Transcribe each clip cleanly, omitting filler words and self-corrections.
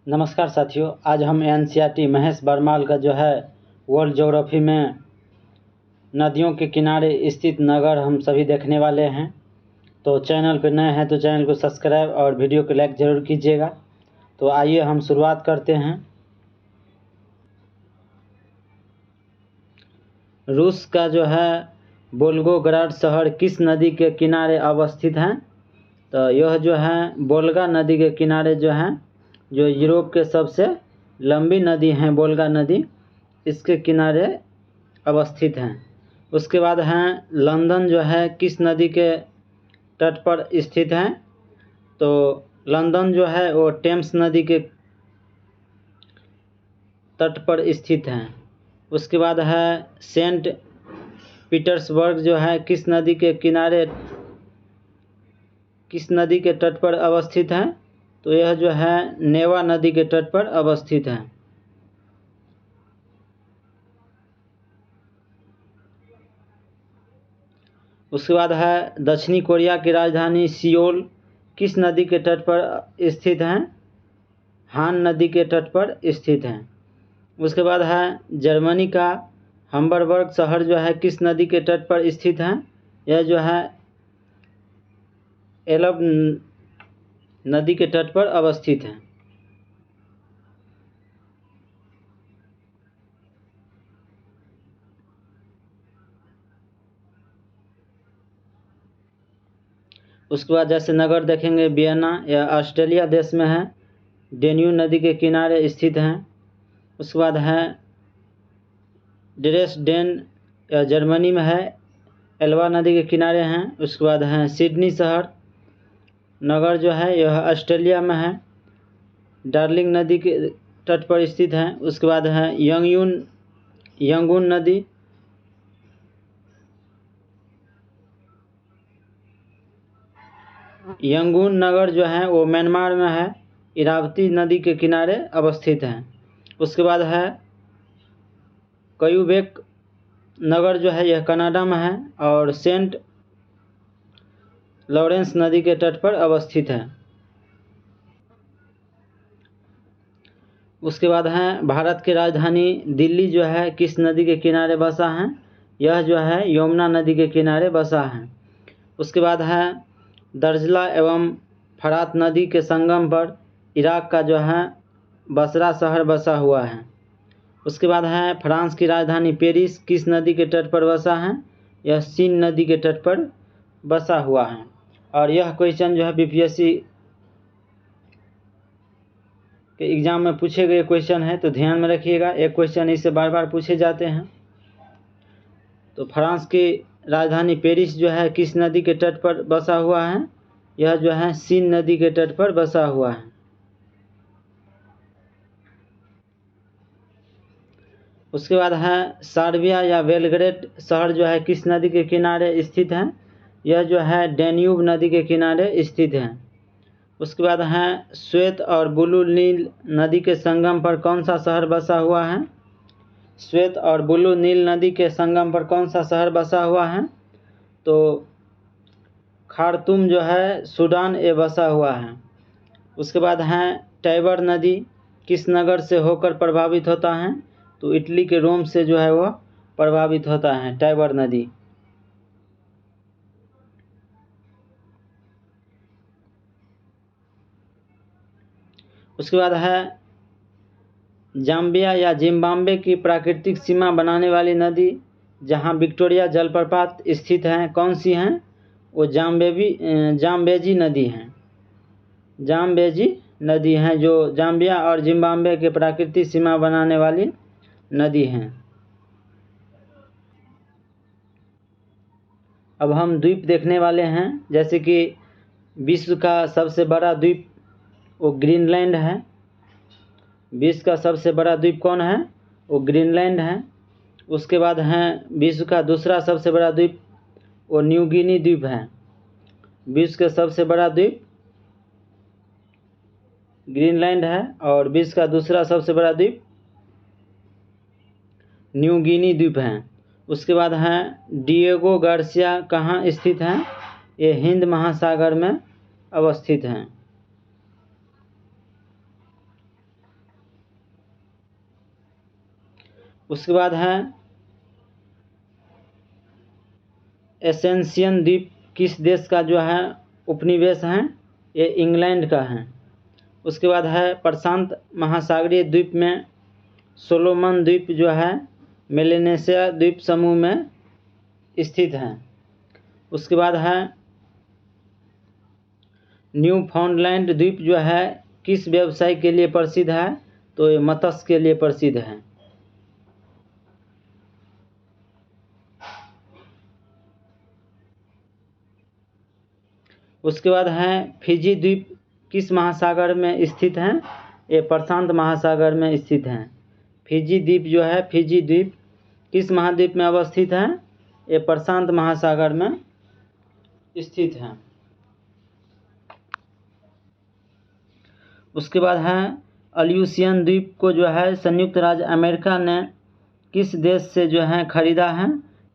नमस्कार साथियों, आज हम एनसीईआरटी महेश बरमाल का जो है वर्ल्ड ज्योग्राफी में नदियों के किनारे स्थित नगर हम सभी देखने वाले हैं। तो चैनल पर नए हैं तो चैनल को सब्सक्राइब और वीडियो को लाइक ज़रूर कीजिएगा। तो आइए हम शुरुआत करते हैं। रूस का जो है वोल्गोग्राड शहर किस नदी के किनारे अवस्थित है? तो यह जो है वोल्गा नदी के किनारे जो है, जो यूरोप के सबसे लंबी नदी है वोल्गा नदी, इसके किनारे अवस्थित हैं। उसके बाद हैं लंदन जो है किस नदी के तट पर स्थित है? तो लंदन जो है वो टेम्स नदी के तट पर स्थित है। उसके बाद है सेंट पीटर्सबर्ग जो है किस नदी के किनारे, किस नदी के तट पर अवस्थित है? तो यह जो है नेवा नदी के तट पर अवस्थित है। उसके बाद है दक्षिणी कोरिया की राजधानी सियोल किस नदी के तट पर स्थित है? हान नदी के तट पर स्थित है। उसके बाद है जर्मनी का हम्बरबर्ग शहर जो है किस नदी के तट पर स्थित है? यह जो है एल्ब नदी के तट पर अवस्थित है। उसके बाद जैसे नगर देखेंगे वियना, यह ऑस्ट्रेलिया देश में है, डेन्यू नदी के किनारे स्थित हैं। उसके बाद है ड्रेसडेन, यह जर्मनी में है, एल्बा नदी के किनारे हैं। उसके बाद है सिडनी शहर नगर जो है यह ऑस्ट्रेलिया में है, डार्लिंग नदी के तट पर स्थित है। उसके बाद है यंगून नदी, यंगून नगर जो है वो म्यांमार में है, इरावती नदी के किनारे अवस्थित है। उसके बाद है क्यूबेक नगर जो है यह कनाडा में है और सेंट लॉरेंस नदी के तट पर अवस्थित है। उसके बाद है भारत की राजधानी दिल्ली जो है किस नदी के किनारे बसा है? यह जो है यमुना नदी के किनारे बसा है। उसके बाद है दर्जला एवं फरात नदी के संगम पर इराक का जो है बसरा शहर बसा हुआ है। उसके बाद है फ्रांस की राजधानी पेरिस किस नदी के तट पर बसा है? यह सीन नदी के तट पर बसा हुआ है। और यह क्वेश्चन जो है बीपीएससी के एग्ज़ाम में पूछे गए क्वेश्चन है, तो ध्यान में रखिएगा। एक क्वेश्चन इससे बार बार पूछे जाते हैं। तो फ्रांस की राजधानी पेरिस जो है किस नदी के तट पर बसा हुआ है? यह जो है सीन नदी के तट पर बसा हुआ है। उसके बाद है सार्बिया या बेलग्रेड शहर जो है किस नदी के किनारे स्थित है? यह जो है डेन्यूब नदी के किनारे स्थित है। उसके बाद है श्वेत और ब्लू नील नदी के संगम पर कौन सा शहर बसा हुआ है? श्वेत और ब्लू नील नदी के संगम पर कौन सा शहर बसा हुआ है? तो खार्तूम जो है सूडान ये बसा हुआ है। उसके बाद है टाइबर नदी किस नगर से होकर प्रभावित होता है? तो इटली के रोम से जो है वह प्रभावित होता है टाइबर नदी। उसके बाद है जाम्बिया या जिम्बाब्वे की प्राकृतिक सीमा बनाने वाली नदी जहां विक्टोरिया जलप्रपात स्थित है, कौन सी हैं? वो जाम्बेजी नदी हैं। जाम्बेजी नदी हैं जो जाम्बिया और जिम्बाब्वे के प्राकृतिक सीमा बनाने वाली नदी हैं। अब हम द्वीप देखने वाले हैं। जैसे कि विश्व का सबसे बड़ा द्वीप वो ग्रीनलैंड है। विश्व का सबसे बड़ा द्वीप कौन है? वो ग्रीनलैंड है। उसके बाद हैं विश्व का दूसरा सबसे बड़ा द्वीप वो न्यू गिनी द्वीप है। विश्व का सबसे बड़ा द्वीप ग्रीनलैंड है और विश्व का दूसरा सबसे बड़ा द्वीप न्यू गिनी द्वीप है। उसके बाद है डिएगो गार्सिया कहाँ स्थित है? ये हिंद महासागर में अवस्थित हैं। उसके बाद है एसेंशियन द्वीप किस देश का जो है उपनिवेश है, ये इंग्लैंड का है। उसके बाद है प्रशांत महासागरीय द्वीप में सोलोमन द्वीप जो है मेलेनेशिया द्वीप समूह में स्थित है। उसके बाद है न्यू फाउंडलैंड द्वीप जो है किस व्यवसाय के लिए प्रसिद्ध है, तो ये मत्स्य के लिए प्रसिद्ध है। उसके बाद है फिजी द्वीप किस महासागर में स्थित हैं, ये प्रशांत महासागर में स्थित हैं। फिजी द्वीप जो है, फिजी द्वीप किस महाद्वीप में अवस्थित है, ये प्रशांत महासागर में स्थित है। उसके बाद है अल्यूसियन द्वीप को जो है संयुक्त राज्य अमेरिका ने किस देश से जो है खरीदा है,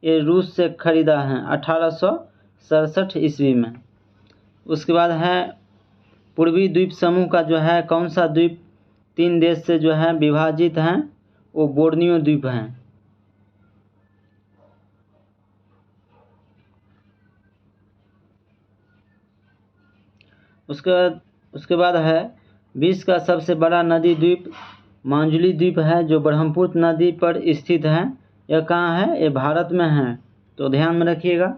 ये रूस से खरीदा है 1867 ईस्वी में। उसके बाद है पूर्वी द्वीप समूह का जो है कौन सा द्वीप 3 देश से जो है विभाजित हैं, वो बोर्नियो द्वीप हैं। उसके बाद है विश्व का सबसे बड़ा नदी द्वीप मांजुली द्वीप है जो ब्रह्मपुत्र नदी पर स्थित है। यह कहाँ है, ये भारत में है, तो ध्यान में रखिएगा।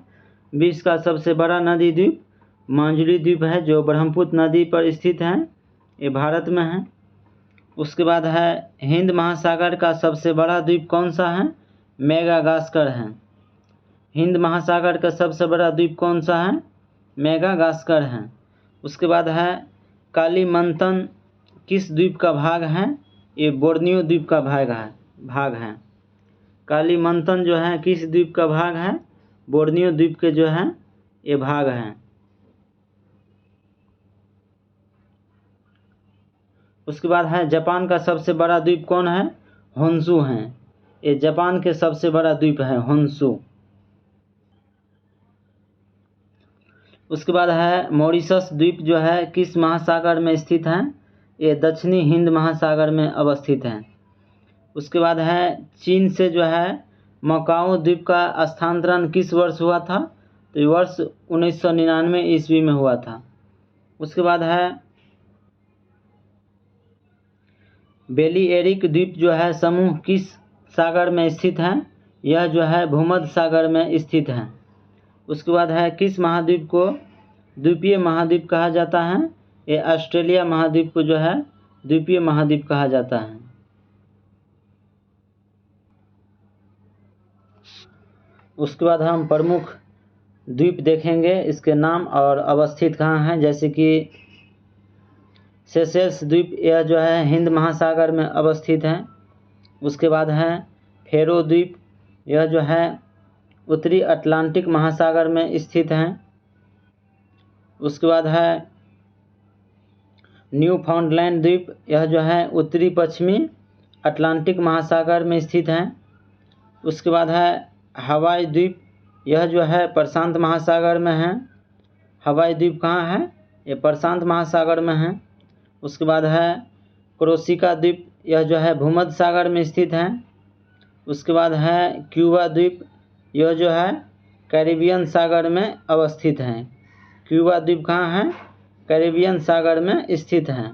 विश्व का सबसे बड़ा नदी द्वीप मांजुली द्वीप है जो ब्रह्मपुत्र नदी पर स्थित है, ये भारत में है। उसके बाद है हिंद महासागर का सबसे बड़ा द्वीप कौन सा है, मेडागास्कर है। हिंद महासागर का सबसे बड़ा द्वीप कौन सा है, मेडागास्कर है। उसके बाद है कालीमंतन किस द्वीप का भाग है, ये बोर्नियो द्वीप का भाग है। कालीमंतन जो है किस द्वीप का भाग है, बोर्नियो द्वीप के जो है ये भाग हैं। उसके बाद है जापान का सबसे बड़ा द्वीप कौन है, होन्शु है। ये जापान के सबसे बड़ा द्वीप है होन्शु। उसके बाद है मॉरिशस द्वीप जो है किस महासागर में स्थित है, ये दक्षिणी हिंद महासागर में अवस्थित है। उसके बाद है चीन से जो है मकाओ द्वीप का स्थानांतरण किस वर्ष हुआ था, तो ये वर्ष 1999 ईस्वी में हुआ था। उसके बाद है बेलिएरिक द्वीप जो है समूह किस सागर में स्थित है, यह जो है भूमध्य सागर में स्थित है। उसके बाद है किस महाद्वीप को द्वीपीय महाद्वीप कहा जाता है, ये ऑस्ट्रेलिया महाद्वीप को जो है द्वीपीय महाद्वीप कहा जाता है। उसके बाद हम प्रमुख द्वीप देखेंगे, इसके नाम और अवस्थित कहाँ हैं। जैसे कि सेशेल्स द्वीप, यह जो है हिंद महासागर में अवस्थित है। उसके बाद है फेरो द्वीप, यह जो है उत्तरी अटलांटिक महासागर में स्थित हैं। उसके बाद है न्यू फाउंडलैंड द्वीप, यह जो है उत्तरी पश्चिमी अटलांटिक महासागर में स्थित हैं। उसके बाद है हवाई द्वीप, यह जो है प्रशांत महासागर में है। हवाई द्वीप कहाँ है, ये प्रशांत महासागर में है। उसके बाद है क्रोसिका द्वीप, यह जो है भूमध्य सागर में स्थित है। उसके बाद है क्यूबा द्वीप, यह जो है कैरिबियन सागर में अवस्थित है। क्यूबा द्वीप कहाँ है, कैरिबियन सागर में स्थित है।